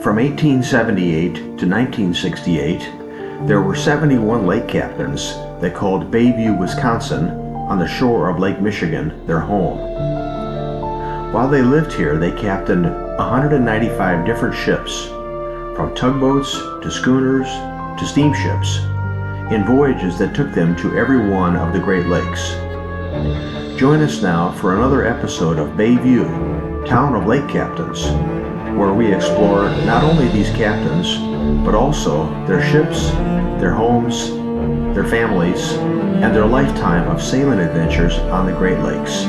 From 1878 to 1968, there were 71 lake captains that called Bayview, Wisconsin, on the shore of Lake Michigan, their home. While they lived here, they captained 195 different ships, from tugboats to schooners to steamships, in voyages that took them to every one of the Great Lakes. Join us now for another episode of Bayview, Town of Lake Captains, where we explore not only these captains, but also their ships, their homes, their families, and their lifetime of sailing adventures on the Great Lakes.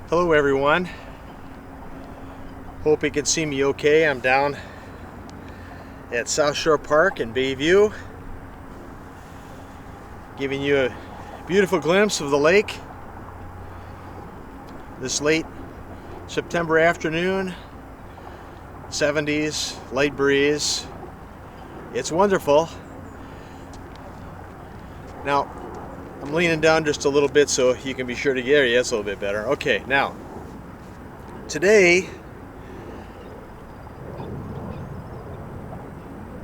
Hello everyone, hope you can see me okay. I'm down at South Shore Park in Bayview, giving you a beautiful glimpse of the lake this late September afternoon. 70s, light breeze. It's wonderful. Now I'm leaning down just a little bit so you can be sure to get it. Yeah, it's a little bit better. Okay, now, today,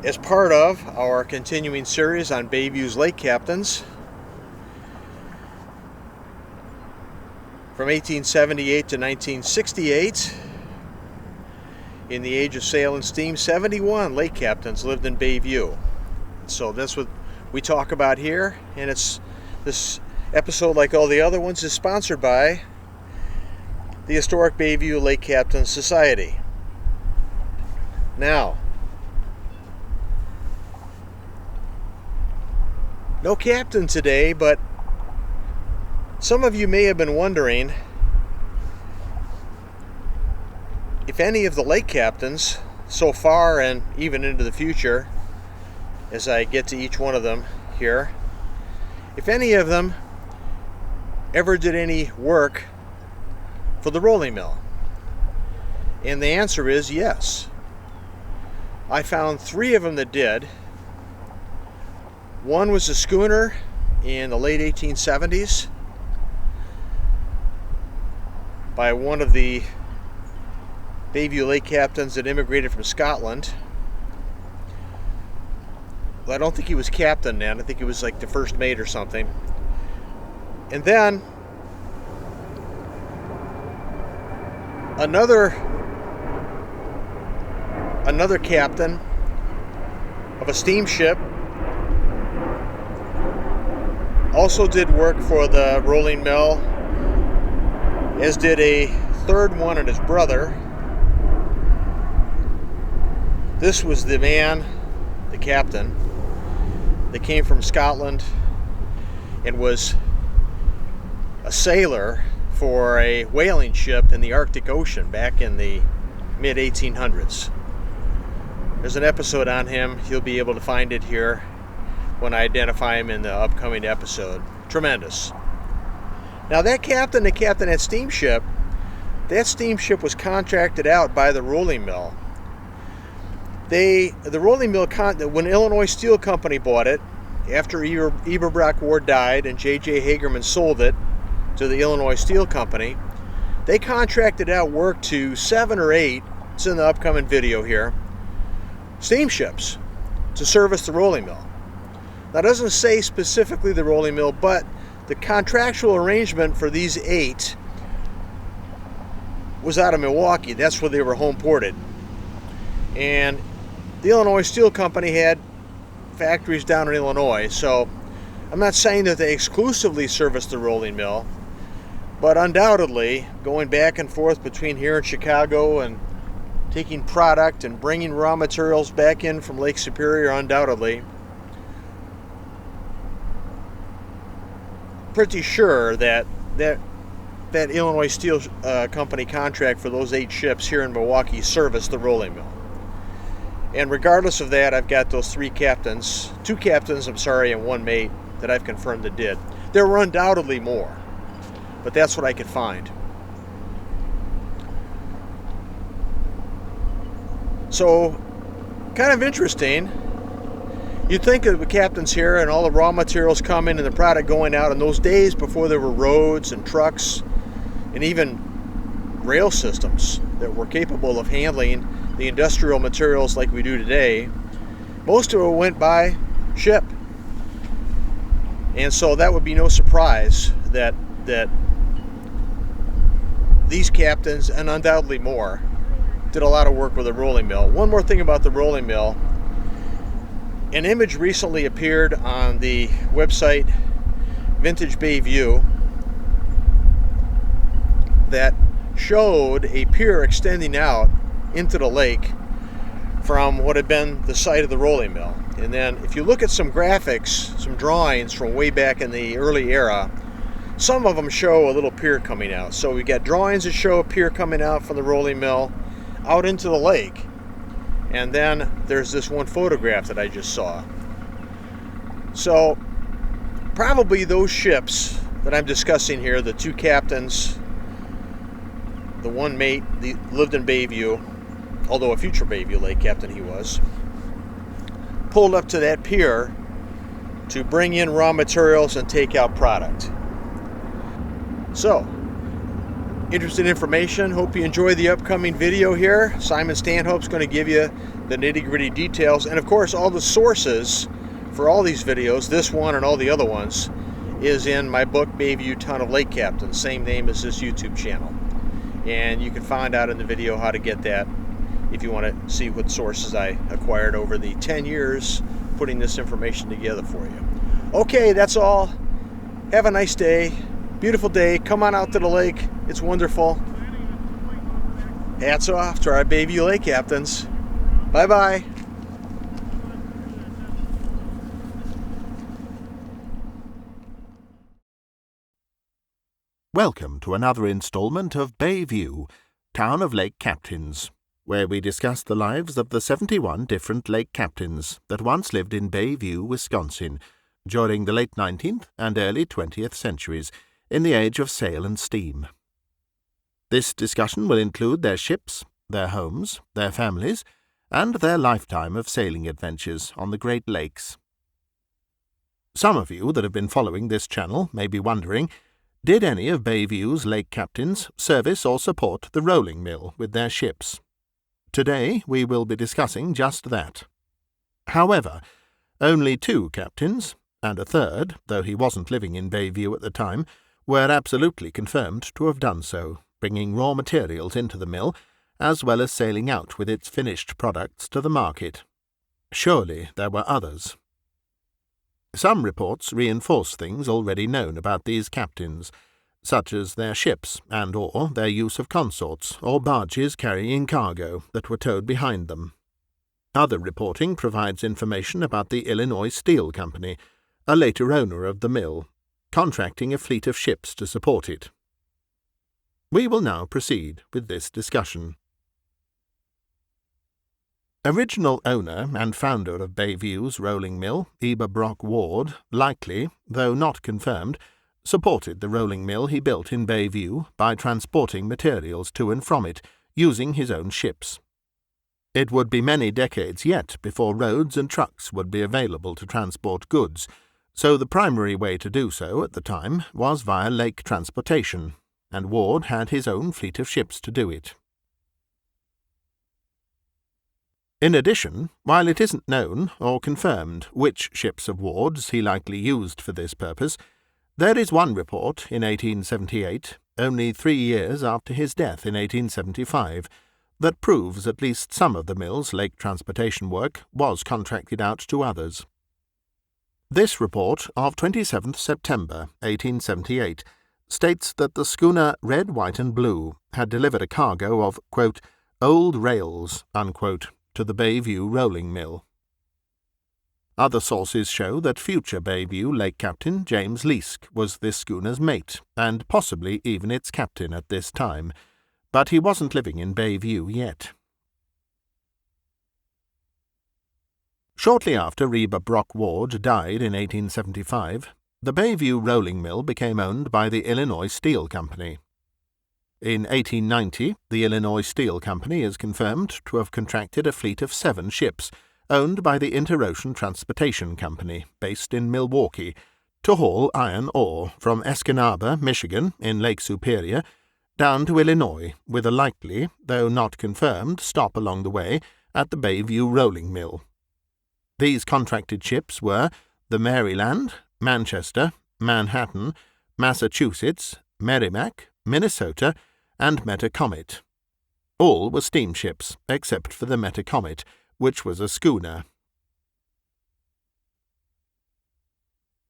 as part of our continuing series on Bayview's Lake Captains, from 1878 to 1968, in the age of sail and steam, 71 lake captains lived in Bayview. So that's what we talk about here, and this episode, like all the other ones, is sponsored by the Historic Bayview Lake Captains Society. Now, no captain today, but some of you may have been wondering if any of the lake captains so far and even into the future, as I get to each one of them here, if any of them ever did any work for the rolling mill. And the answer is yes. I found 3 of them that did. One was a schooner in the late 1870s by one of the Bayview lake captains that immigrated from Scotland. Well, I don't think he was captain then. I think he was like the first mate or something. And then another another captain of a steamship. Also did work for the rolling mill, as did a third one and his brother. This was the man, the captain, that came from Scotland and was a sailor for a whaling ship in the Arctic Ocean back in the mid-1800s. There's an episode on him. You'll be able to find it here when I identify him in the upcoming episode. Tremendous. Now that captain, the captain at steamship, that steamship was contracted out by the rolling mill. The rolling mill, when Illinois Steel Company bought it, after Eberbrock Ward died and J.J. Hagerman sold it to the Illinois Steel Company, they contracted out work to 7 or 8, it's in the upcoming video here, steamships to service the rolling mill. Now it doesn't say specifically the rolling mill, but the contractual arrangement for these 8 was out of Milwaukee. That's where they were home ported. And the Illinois Steel Company had factories down in Illinois, so I'm not saying that they exclusively serviced the rolling mill, but undoubtedly going back and forth between here and Chicago and taking product and bringing raw materials back in from Lake Superior, undoubtedly. Pretty sure that Illinois Steel Company contract for those 8 ships here in Milwaukee serviced the rolling mill. And regardless of that, I've got those 2 captains, and 1 mate that I've confirmed that did. There were undoubtedly more, but that's what I could find. So, kind of interesting. You'd think of the captains here and all the raw materials coming and the product going out in those days before there were roads and trucks and even rail systems that were capable of handling the industrial materials like we do today. Most of it went by ship. And so that would be no surprise that these captains, and undoubtedly more, did a lot of work with the rolling mill. One more thing about the rolling mill. An image recently appeared on the website Vintage Bayview that showed a pier extending out into the lake from what had been the site of the rolling mill. And then if you look at some graphics, some drawings from way back in the early era, some of them show a little pier coming out. So we got drawings that show a pier coming out from the rolling mill out into the lake. And then there's this one photograph that I just saw. So probably those ships that I'm discussing here, the 2 captains, the 1 mate, lived in Bayview, although a future Bayview Lake captain he was, pulled up to that pier to bring in raw materials and take out product. So, interesting information. Hope you enjoy the upcoming video here. Simon Stanhope's going to give you the nitty-gritty details, and of course all the sources for all these videos, this one and all the other ones, is in my book Bayview Town of Lake Captains, same name as this YouTube channel. And you can find out in the video how to get that if you want to see what sources I acquired over the 10 years putting this information together for you. Okay, that's all. Have a nice day. Beautiful day. Come on out to the lake. It's wonderful. Hats off to our Bayview Lake captains. Bye-bye. Welcome to another installment of Bayview, Town of Lake Captains, where we discuss the lives of the 71 different lake captains that once lived in Bayview, Wisconsin, during the late 19th and early 20th centuries, in the age of sail and steam. This discussion will include their ships, their homes, their families, and their lifetime of sailing adventures on the Great Lakes. Some of you that have been following this channel may be wondering, did any of Bayview's lake captains service or support the rolling mill with their ships? Today we will be discussing just that. However, only 2 captains, and a third, though he wasn't living in Bayview at the time, were absolutely confirmed to have done so, bringing raw materials into the mill as well as sailing out with its finished products to the market. Surely there were others. Some reports reinforce things already known about these captains, such as their ships and/or their use of consorts or barges carrying cargo that were towed behind them. Other reporting provides information about the Illinois Steel Company, a later owner of the mill, contracting a fleet of ships to support it. We will now proceed with this discussion. Original owner and founder of Bayview's rolling mill, Eber Brock Ward, likely, though not confirmed, supported the rolling mill he built in Bayview by transporting materials to and from it, using his own ships. It would be many decades yet before roads and trucks would be available to transport goods, so the primary way to do so at the time was via lake transportation, and Ward had his own fleet of ships to do it. In addition, while it isn't known or confirmed which ships of Ward's he likely used for this purpose, there is one report in 1878, only 3 years after his death in 1875, that proves at least some of the mill's lake transportation work was contracted out to others. This report of 27th September 1878 states that the schooner Red, White and Blue had delivered a cargo of, quote, old rails, unquote, to the Bayview rolling mill. Other sources show that future Bayview lake captain James Leask was this schooner's mate, and possibly even its captain at this time, but he wasn't living in Bayview yet. Shortly after Eber Brock Ward died in 1875, the Bayview rolling mill became owned by the Illinois Steel Company. In 1890, the Illinois Steel Company is confirmed to have contracted a fleet of 7 ships, owned by the Interocean Transportation Company, based in Milwaukee, to haul iron ore from Escanaba, Michigan, in Lake Superior, down to Illinois, with a likely, though not confirmed, stop along the way at the Bayview rolling mill. These contracted ships were the Maryland, Manchester, Manhattan, Massachusetts, Merrimack, Minnesota, and Metacomet. All were steamships, except for the Metacomet, which was a schooner.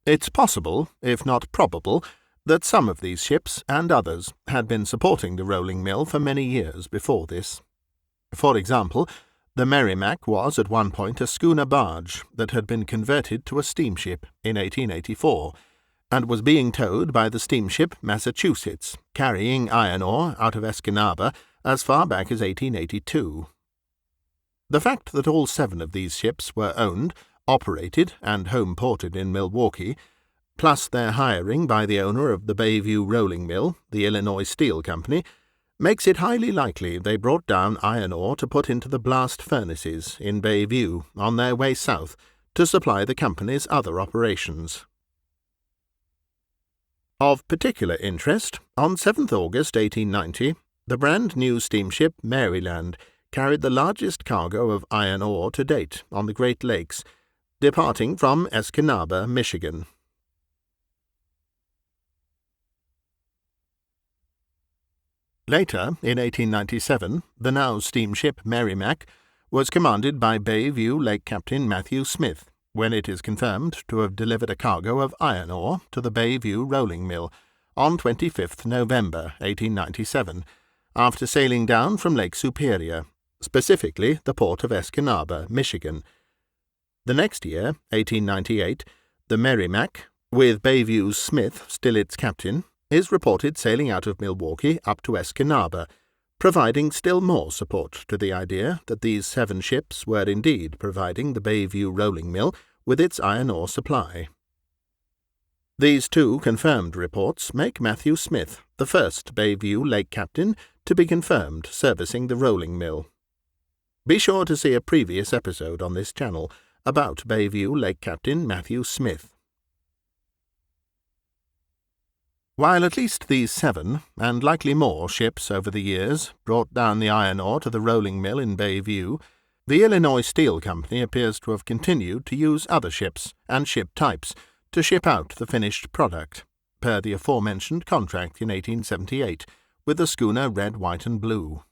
It's possible, if not probable, that some of these ships and others had been supporting the rolling mill for many years before this. For example, the Merrimack was at one point a schooner barge that had been converted to a steamship in 1884, and was being towed by the steamship Massachusetts, carrying iron ore out of Escanaba as far back as 1882. The fact that all 7 of these ships were owned, operated, and home-ported in Milwaukee, plus their hiring by the owner of the Bayview rolling mill, the Illinois Steel Company, makes it highly likely they brought down iron ore to put into the blast furnaces in Bayview on their way south to supply the company's other operations. Of particular interest, on 7th August 1890, the brand-new steamship Maryland carried the largest cargo of iron ore to date on the Great Lakes, departing from Escanaba, Michigan. Later, in 1897, the now steamship Merrimack was commanded by Bayview Lake Captain Matthew Smith, when it is confirmed to have delivered a cargo of iron ore to the Bayview rolling mill on 25th November 1897, after sailing down from Lake Superior, specifically the port of Escanaba, Michigan. The next year, 1898, the Merrimack, with Bayview's Smith still its captain, is reported sailing out of Milwaukee up to Escanaba, providing still more support to the idea that these 7 ships were indeed providing the Bayview rolling mill with its iron ore supply. These 2 confirmed reports make Matthew Smith the first Bayview lake captain to be confirmed servicing the rolling mill. Be sure to see a previous episode on this channel about Bayview lake captain Matthew Smith. While at least these 7, and likely more, ships over the years brought down the iron ore to the rolling mill in Bayview, the Illinois Steel Company appears to have continued to use other ships and ship types to ship out the finished product, per the aforementioned contract in 1878 with the schooner Red, White and Blue.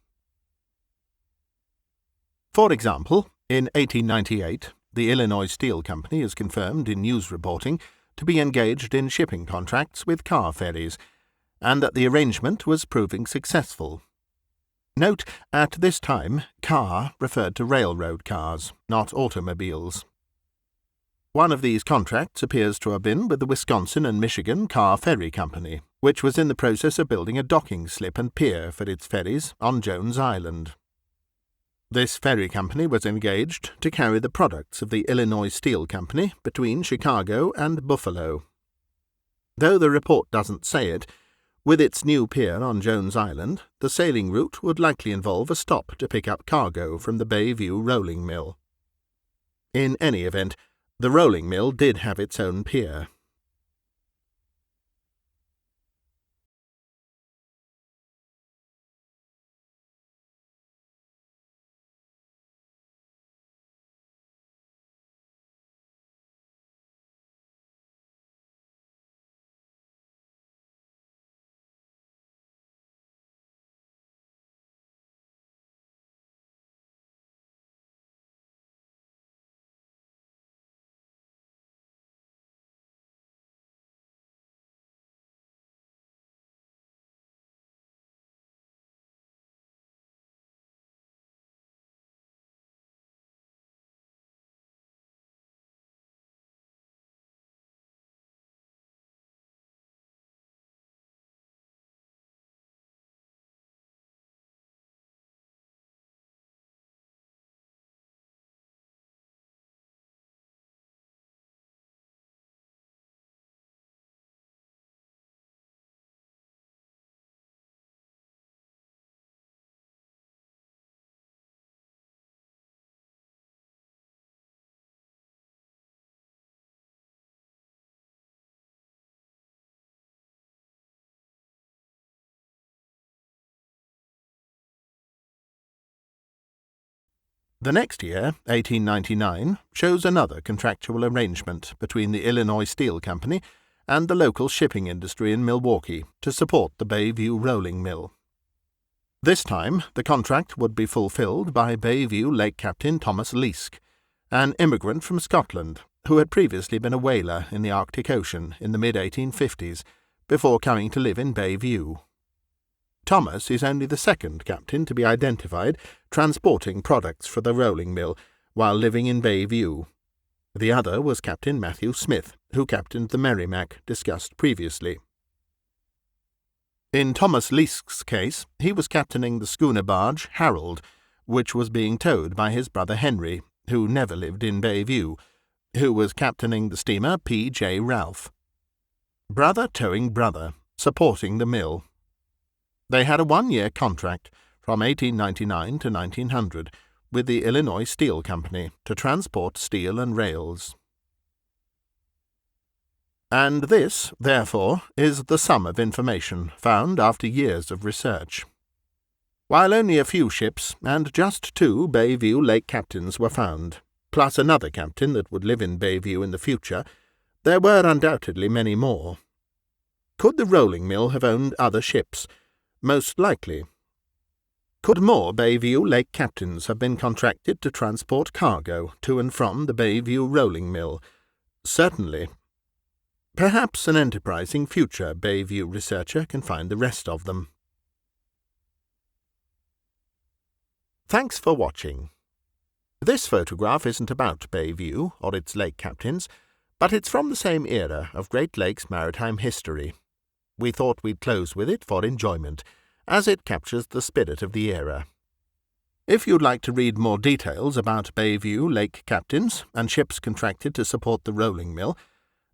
For example, in 1898, the Illinois Steel Company is confirmed in news reporting to be engaged in shipping contracts with car ferries, and that the arrangement was proving successful. Note, at this time, car referred to railroad cars, not automobiles. One of these contracts appears to have been with the Wisconsin and Michigan Car Ferry Company, which was in the process of building a docking slip and pier for its ferries on Jones Island. This ferry company was engaged to carry the products of the Illinois Steel Company between Chicago and Buffalo. Though the report doesn't say it, with its new pier on Jones Island, the sailing route would likely involve a stop to pick up cargo from the Bayview rolling mill. In any event, the rolling mill did have its own pier. The next year, 1899, shows another contractual arrangement between the Illinois Steel Company and the local shipping industry in Milwaukee to support the Bayview rolling mill. This time, the contract would be fulfilled by Bayview Lake Captain Thomas Leask, an immigrant from Scotland who had previously been a whaler in the Arctic Ocean in the mid-1850s before coming to live in Bayview. Thomas is only the second captain to be identified transporting products for the rolling mill while living in Bayview. The other was Captain Matthew Smith, who captained the Merrimac, discussed previously. In Thomas Leask's case, he was captaining the schooner barge Harold, which was being towed by his brother Henry, who never lived in Bayview, who was captaining the steamer P.J. Ralph. Brother towing brother, supporting the mill. They had a one-year contract from 1899 to 1900 with the Illinois Steel Company to transport steel and rails. And this, therefore, is the sum of information found after years of research. While only a few ships and just 2 Bayview Lake captains were found, plus another captain that would live in Bayview in the future, there were undoubtedly many more. Could the rolling mill have owned other ships? Most likely. Could more Bayview Lake captains have been contracted to transport cargo to and from the Bayview rolling mill? Certainly. Perhaps an enterprising future Bayview researcher can find the rest of them. Thanks for watching. This photograph isn't about Bayview or its lake captains, but it's from the same era of Great Lakes maritime history. We thought we'd close with it for enjoyment, as it captures the spirit of the era. If you'd like to read more details about Bayview Lake captains and ships contracted to support the rolling mill,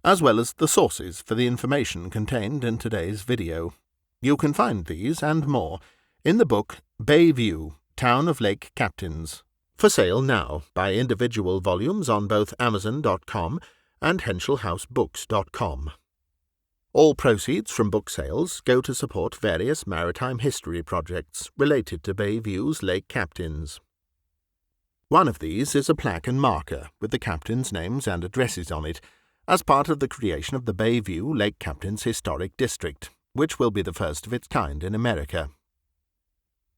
as well as the sources for the information contained in today's video, you can find these and more in the book Bayview, Town of Lake Captains, for sale now by individual volumes on both Amazon.com and HenschelHouseBooks.com. All proceeds from book sales go to support various maritime history projects related to Bayview's lake captains. One of these is a plaque and marker with the captains' names and addresses on it, as part of the creation of the Bayview Lake Captains Historic District, which will be the first of its kind in America.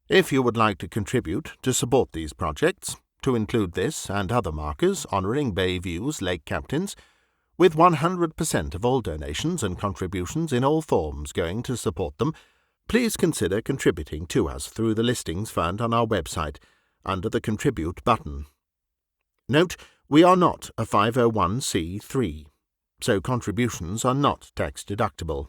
If you would like to contribute to support these projects, to include this and other markers honouring Bayview's lake captains, with 100% of all donations and contributions in all forms going to support them, please consider contributing to us through the listings found on our website under the Contribute button. Note, we are not a 501c3, so contributions are not tax-deductible.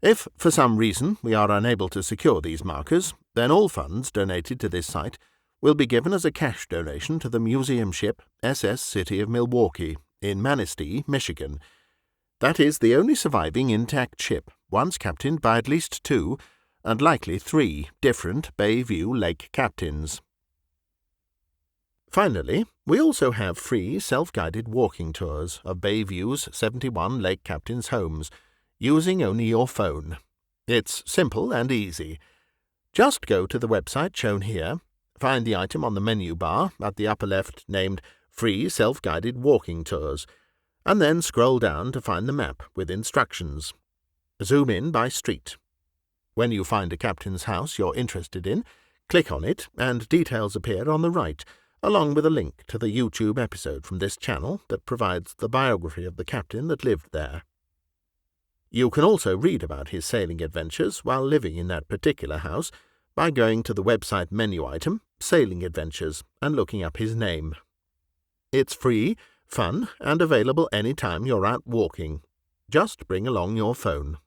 If, for some reason, we are unable to secure these markers, then all funds donated to this site will be given as a cash donation to the museum ship SS City of Milwaukee in Manistee, Michigan. That is the only surviving intact ship, once captained by at least 2, and likely 3, different Bayview Lake captains. Finally, we also have free self-guided walking tours of Bayview's 71 lake captains' homes, using only your phone. It's simple and easy. Just go to the website shown here, find the item on the menu bar at the upper left named Free Self-Guided Walking Tours, and then scroll down to find the map with instructions. Zoom in by street. When you find a captain's house you're interested in, click on it and details appear on the right, along with a link to the YouTube episode from this channel that provides the biography of the captain that lived there. You can also read about his sailing adventures while living in that particular house by going to the website menu item, Sailing Adventures, and looking up his name. It's free, fun, and available any time you're out walking. Just bring along your phone.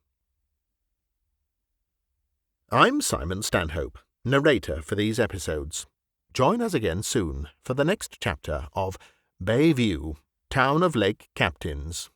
I'm Simon Stanhope, narrator for these episodes. Join us again soon for the next chapter of Bayview, Town of Lake Captains.